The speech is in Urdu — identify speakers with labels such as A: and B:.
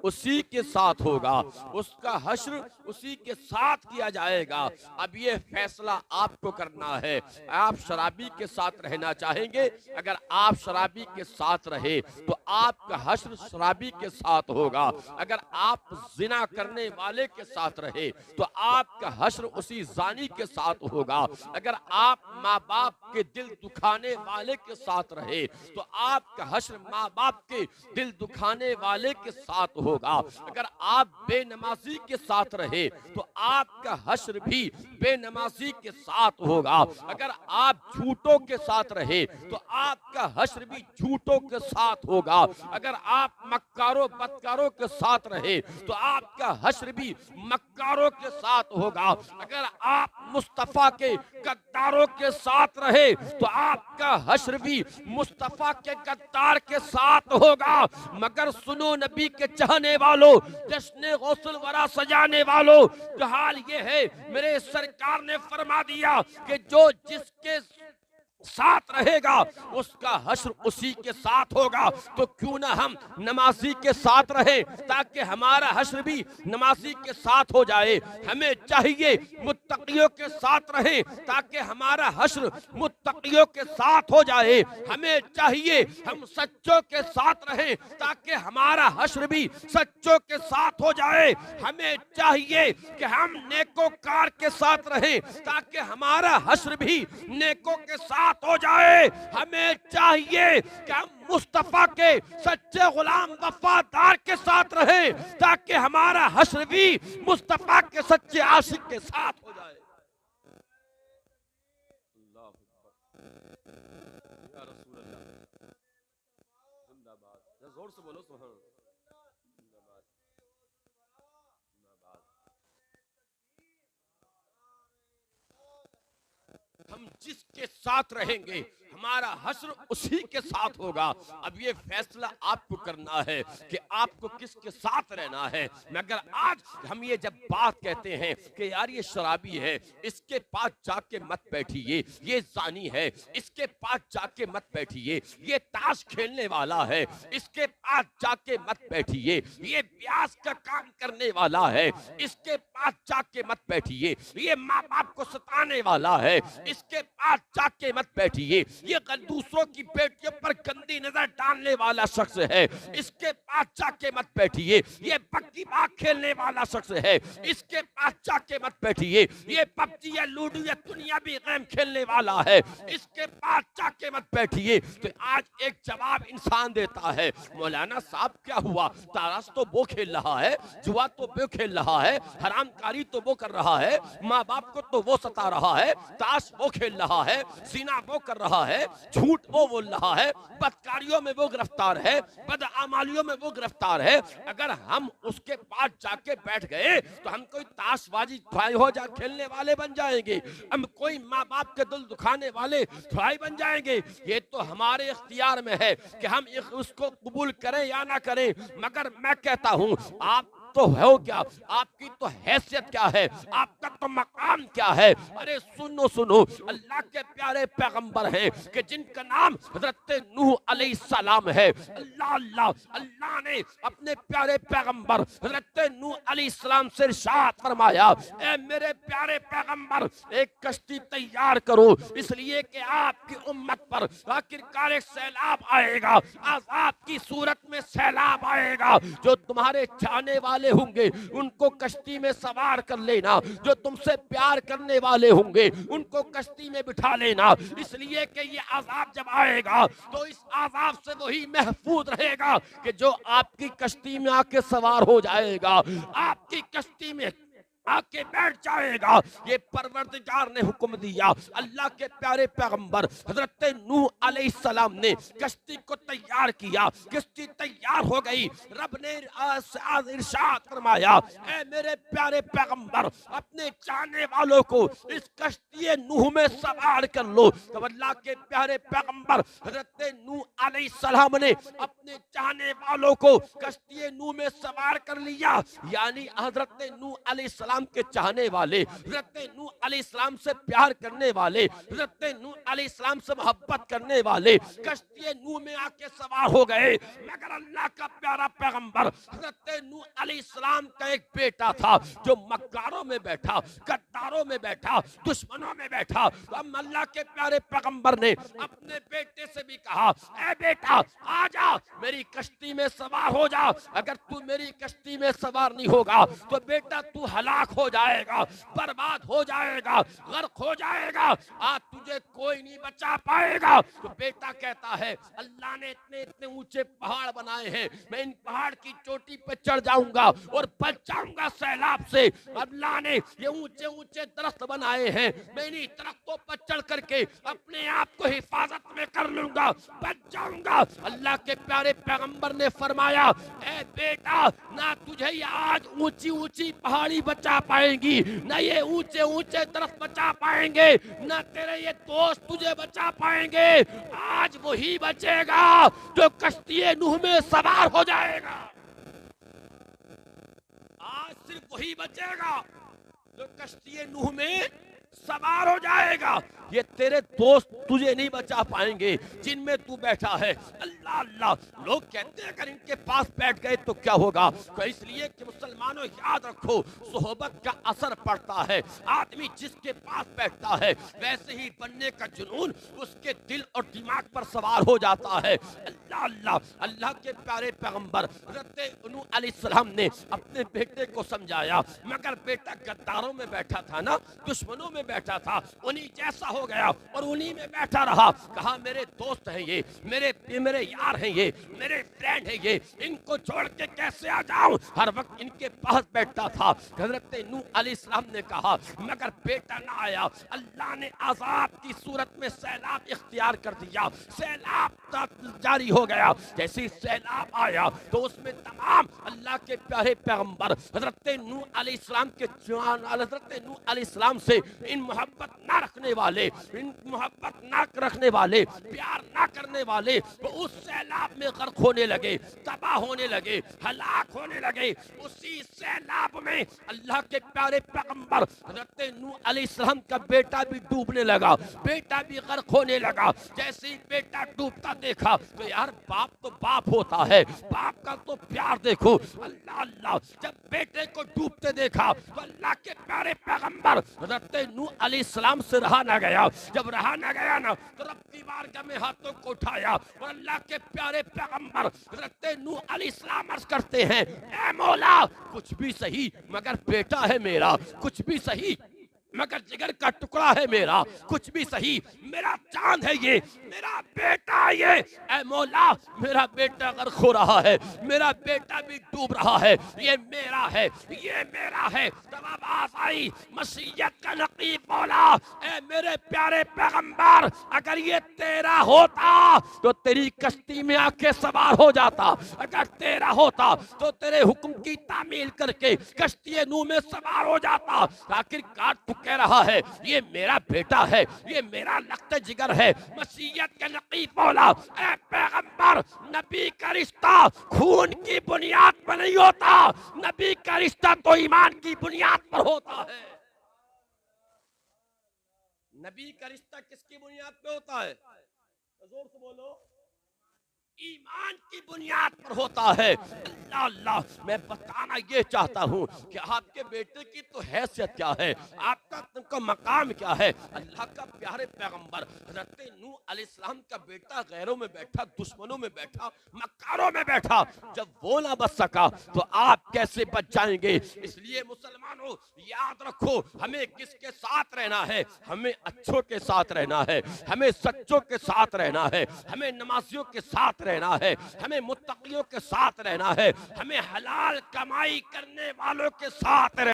A: اسی کے ساتھ ہوگا، اس کا حشر اسی کے ساتھ کیا جائے گا۔ اب یہ فیصلہ آپ کو کرنا ہے، آپ شرابی کے ساتھ رہنا چاہیں گے؟ اگر آپ شرابی کے ساتھ رہے تو آپ کا حشر شرابی کے ساتھ ہوگا۔ اگر آپ زنا کرنے والے کے ساتھ رہے تو آپ کا حشر اسی زانی کے ساتھ ہوگا۔ اگر آپ ماں باپ کے دل دکھانے والے کے ساتھ رہے تو آپ کا حشر ماں باپ کے دل دکھانے والے کے ساتھ ہوگا۔ اگر آپ بے نمازی کے ساتھ رہے تو آپ کا حشر بھی بے نمازی کے ساتھ ہوگا۔ اگر آپ جھوٹوں کے ساتھ رہے تو آپ کا حشر بھی جھوٹوں کے ساتھ ہوگا۔ اگر آپ مکاروں بدکاروں کے ساتھ رہے تو آپ کا حشر بھی مکاروں کے ساتھ ہوگا۔ اگر آپ مصطفیٰ کے غداروں کے ساتھ رہے تو آپ کا حشر بھی مصطفیٰ کے غدار کے ساتھ ہوگا۔ مگر سنو نبی کے چاہنے والوں، جشن غوث الورا سجانے والوں، تو حال یہ ہے میرے سرکار نے فرما دیا کہ جو جس کے ساتھ رہے گا اس کا حشر اسی کے ساتھ ہوگا۔ تو کیوں نہ ہم نمازی کے ساتھ رہیں تاکہ ہمارا حشر بھی نمازی کے ساتھ ہو جائے۔ ہمیں چاہیے متقیوں کے ساتھ رہیں تاکہ ہمارا حشر متقیوں کے ساتھ ہو جائے۔ ہمیں چاہیے ہم سچوں کے ساتھ رہیں تاکہ ہمارا حشر بھی سچوں کے ساتھ ہو جائے۔ ہمیں چاہیے کہ ہم نیکوکار کے ساتھ رہیں تاکہ ہمارا حشر بھی نیکوں کے ساتھ ہو جائے۔ ہمیں چاہیے کہ ہم مصطفیٰ کے سچے غلام وفادار کے ساتھ رہیں تاکہ ہمارا حشر بھی مصطفیٰ کے سچے عاشق کے ساتھ ہو جائے۔ اللہ اکبر یا رسول اللہ، زندہ باد، زور سے بولو سبحان اللہ۔ زندہ باد، زندہ باد۔ ہم جس کے ساتھ رہیں گے ہمارا حشر اسی کے ساتھ ہوگا۔ اب یہ فیصلہ آپ کو کرنا ہے کہ آپ کو کس کے ساتھ رہنا ہے۔ مگر آج ہم یہ جب بات کہتے ہیں کہ یار یہ شرابی ہے، اس کے پاس جا کے مت بیٹھیے، یہ زانی ہے، اس کے پاس جا کے مت بیٹھیے، یہ تاش کھیلنے والا ہے، اس کے پاس جا کے مت بیٹھیے، یہ بیاس کا کام کرنے والا ہے، اس کے پاس جا کے مت بیٹھیے، یہ ماں باپ کو ستانے والا ہے، اس کے پاس جا کے مت بیٹھیے، یہ دوسروں کی بیٹیوں پر گندی نظر ڈالنے والا شخص ہے، اس کے پاس جا کے مت بیٹھیے، یہ بکی باغ کھیلنے والا شخص ہے، اس کے پاس جا کے مت بیٹھیے، یہ پبجی یا لوڈو یا دنیا بھی گیم کھیلنے والا ہے، اس کے پاس جا کے مت بیٹھیے۔ تو آج ایک جواب انسان دیتا ہے، مولانا صاحب کیا ہوا؟ تاراس تو وہ کھیل رہا ہے، جوا تو وہ کھیل رہا ہے، حرام کاری تو وہ کر رہا ہے، ماں باپ کو تو وہ ستا رہا ہے، تاش وہ کھیل رہا ہے، زنا وہ کر رہا ہے، جھوٹ وہ بول رہا ہے، بدکاریوں میں وہ گرفتار ہے، بدعمالیوں میں وہ گرفتار ہے۔ اگر ہم اس کے پاس جا کے بیٹھ گئے تو ہم کوئی تاش بازی ہو جا کھیلنے والے بن جائیں گے، ہم کوئی ماں باپ کے دل دکھانے والے تھوڑائی بن جائیں گے۔ یہ تو ہمارے اختیار میں ہے کہ ہم اس کو قبول کریں یا نہ کریں۔ مگر میں کہتا ہوں آپ تو ہو کیا، آپ کی تو حیثیت کیا ہے، آپ کا تو مقام کیا ہے؟ ارے سنو سنو، اللہ کے پیارے پیغمبر ہیں کہ جن کا نام حضرت نوح علیہ السلام ہے۔ اللہ نے اپنے پیارے پیغمبر حضرت نوح علیہ السلام سے ارشاد فرمایا، اے میرے پیارے پیغمبر ایک کشتی تیار کرو، اس لیے کہ آپ کی امت پر آخرکار ایک سیلاب آئے گا، عذاب کی صورت میں سیلاب آئے گا۔ جو تمہارے چاہنے والے ہوں گے ان کو کشتی میں سوار کر لینا، جو تم سے پیار کرنے والے ہوں گے ان کو کشتی میں بٹھا لینا، اس لیے کہ یہ عذاب جب آئے گا تو اس عذاب سے وہی محفوظ رہے گا کہ جو آپ کی کشتی میں آ کے سوار ہو جائے گا، آپ کی کشتی میں آ کے بیٹھ جائے گا۔ یہ پروردگار نے حکم دیا۔ اللہ کے پیارے پیغمبر حضرت نوح علیہ السلام نے کشتی کو تیار کیا، کشتی تیار ہو گئی۔ رب نے ارشاد فرمایا، اے میرے پیارے پیغمبر اپنے چاہنے والوں کو اس کشتی نوح میں سوار کر لو۔ تو اللہ کے پیارے پیغمبر حضرت نوح علیہ السلام نے اپنے چاہنے والوں کو کشتی نوح میں سوار کر لیا، یعنی حضرت نوح علیہ السلام السلام کے چاہنے والے، حضرت نوح علیہ السلام سے پیار کرنے والے، حضرت نوح علیہ السلام سے محبت کرنے والے کشتی نوح میں آ کے سوار ہو گئے، مگر اللہ کا پیارا پیغمبر حضرت نوح علیہ السلام کا ایک بیٹا تھا جو مکاروں میں بیٹھا، غداروں میں بیٹھا، دشمنوں میں بیٹھا۔ اب اللہ کے پیارے پیغمبر نے اپنے بیٹے سے بھی کہا، اے بیٹا آ جا میری کشتی میں سوار ہو جا، اگر تو میری کشتی میں سوار نہیں ہوگا تو بیٹا تو ہلاک ہو جائے گا، برباد ہو جائے گا، غرق ہو جائے گا، آج تجھے کوئی نہیں بچا پائے گا۔ تو بیٹا کہتا ہے اللہ نے اتنے اتنے اونچے پہاڑ بنائے ہیں، میں ان پہاڑ کی چوٹی پہ چڑھ جاؤں گا اور بچ جاؤں گا سیلاب سے۔ اللہ نے یہ اونچے اونچے درخت بنائے ہیں، میں انہی درختوں پر چڑھ کر کے اپنے آپ کو حفاظت میں کر لوں گا، بچ جاؤں گا۔ اللہ کے پیارے پیغمبر نے فرمایا، اے بیٹا نہ تجھے یہ آج اونچی اونچی پہاڑی بچا پائیں گی، نہ یہ اونچے اونچے درخت بچا پائیں گے، نہ تیرے یہ دوست تجھے بچا پائیں گے، آج وہی بچے گا جو کشتی نوح میں سوار ہو جائے گا۔ آج صرف وہی بچے گا جو کشتی نوح میں سوار ہو جائے گا۔ یہ تیرے دوست تجھے نہیں بچا پائیں گے جن میں تو بیٹھا ہے۔ اللہ اللہ، لوگ کہتے ہیں اگر ان کے پاس بیٹھ گئے تو کیا ہوگا؟ تو اس لیے کہ مسلمانوں یاد رکھو صحبت کا اثر پڑتا ہے۔ آدمی جس کے پاس بیٹھتا ہے ویسے ہی بننے کا جنون اس کے دل اور دماغ پر سوار ہو جاتا ہے۔ اللہ اللہ، اللہ کے پیارے پیغمبر حضرت نوح علیہ السلام نے اپنے بیٹے کو سمجھایا، مگر بیٹا غداروں میں بیٹھا تھا نا، دشمنوں میں بیٹھا تھا، انہی جیسا ہو گیا اور انہی میں بیٹھا رہا۔ کہا میرے دوست ہیں یہ، میرے یار ہیں یہ، میرے فرینڈ ہیں یہ، ان کو چھوڑ کے کیسے آ جاؤں؟ ہر وقت ان کے پاس بیٹھتا تھا۔ حضرت نوح علیہ السلام نے کہا مگر بیٹا نہ آیا، اللہ نے عذاب کی صورت میں سیلاب اختیار کر دیا، سیلاب جاری ہو گیا۔ جیسے سیلاب آیا تو اس میں تمام اللہ کے پیارے پیغمبر حضرت نوح علیہ السلام کے جوان حضرت نوح علیہ السلام سے ان محبت نہ رکھنے والے، ان محبت نہ رکھنے والے، پیار نہ کرنے والے وہ اس سیلاب میں غرق ہونے لگے، تباہ ہونے لگے، ہلاک ہونے لگے۔ اسی سیلاب میں اللہ کے پیارے پیغمبر حضرت نوح علیہ السلام کا بیٹا بھی ڈوبنے لگا، بیٹا بھی غرق ہونے لگا۔ جیسے ہی بیٹا ڈوبتا دیکھا تو یار باپ تو باپ ہوتا ہے، باپ کا تو پیار دیکھو۔ اللہ اللہ، جب بیٹے کو ڈوبتے دیکھا تو اللہ کے پیارے پیغمبر حضرت نوح علیہ السلام سے رہا نہ گیا۔ جب رہا نہ گیا نا تو رب کی بارگاہ میں ہاتھوں کو اٹھایا اور اللہ کے پیارے پیغمبر حضرت نوح علیہ السلام عرض کرتے ہیں، اے مولا کچھ بھی صحیح مگر بیٹا ہے میرا، کچھ بھی صحیح مگر جگر کا ٹکڑا ہے میرا، کچھ بھی صحیح میرا چاند ہے یہ، میرا بیٹا ہے یہ۔ اے مولا میرا بیٹا غرق ہو رہا ہے، میرا بیٹا بھی ڈوب رہا ہے، یہ میرا ہے، یہ میرا ہے۔ تب آواز آئی مسیحیت کا نقیب مولا، اے میرے پیارے پیغمبر اگر یہ تیرا ہوتا تو تیری کشتی میں آ کے سوار ہو جاتا، اگر تیرا ہوتا تو تیرے حکم کی تعمیل کر کے کشتی نوح میں سوار ہو جاتا۔ آخر کار تو کہہ رہا ہے یہ میرا بیٹا ہے، یہ میرا لخت جگر ہے۔ مسیحیت کے نقیب مولا، اے پیغمبر نبی کا رشتہ خون کی بنیاد پر نہیں ہوتا، نبی کا رشتہ تو ایمان کی بنیاد پر ہوتا ہے۔ نبی کا رشتہ کس کی بنیاد پہ ہوتا ہے؟ زور سے بولو، ایمان کی بنیاد پر ہوتا ہے۔ اللہ اللہ، میں بتانا یہ چاہتا ہوں کہ آپ کے بیٹے کی تو حیثیت کیا ہے، آپ کا مقام کیا ہے۔ اللہ کا پیارے پیغمبر حضرت نوح علیہ السلام کا بیٹا غیروں میں بیٹھا، دشمنوں میں بیٹھا، مکاروں میں بیٹھا، جب وہ نہ بچ سکا تو آپ کیسے بچ جائیں گے؟ اس لیے مسلمانوں یاد رکھو ہمیں کس کے ساتھ رہنا ہے، ہمیں اچھوں کے ساتھ رہنا ہے، ہمیں سچوں کے ساتھ رہنا ہے، ہمیں نمازیوں کے ساتھ رہنا ہے، ہمیں متقیوں کے ساتھ رہنا ہے، ہمیں حلال کمائی کرنے والوں کے ساتھ رہنا ہے۔